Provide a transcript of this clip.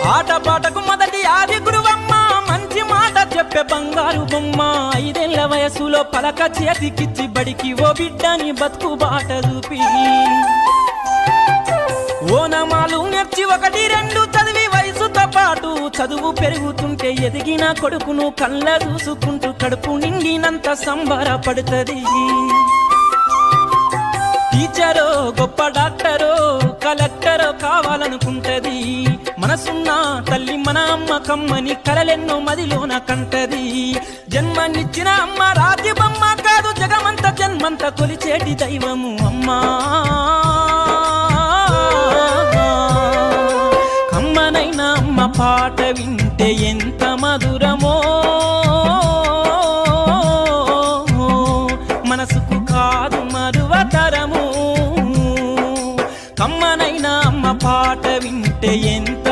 ఆటపాటకు మొదటి ఆది గురువమ్మ మంచి మాట చెప్పే బంగారు బొమ్మ 5 ఏళ్ల వయసులో పలక చేతికిచ్చి బడికి ఓ బిడ్డని బతుకు బాట చూపి ఓనమాలు నేర్చి 1, 2 చదివి వయసుతో పాటు చదువు పెరుగుతుంటే ఎదిగిన కొడుకును కళ్ళ చూసుకుంటూ కడుపు నిండినంత సంబరపడుతుంది టీచరో గొప్ప డాక్టరో కలెక్టరో కావాలనుకుంటది మనసున్న తల్లి మన అమ్మ కమ్మని కలలెన్నో మదిలోన కంటది జన్మనిచ్చిన అమ్మ రాజ్యబమ్మ కాదు జగమంత జన్మంత కొలిచేటి దైవము అమ్మా కమ్మనైనా అమ్మ పాట వింటే ఎంత మధురమో మనసుకు కాదు మరువతరము కమ్మనైనా అమ్మ పాట వింటే ఎంత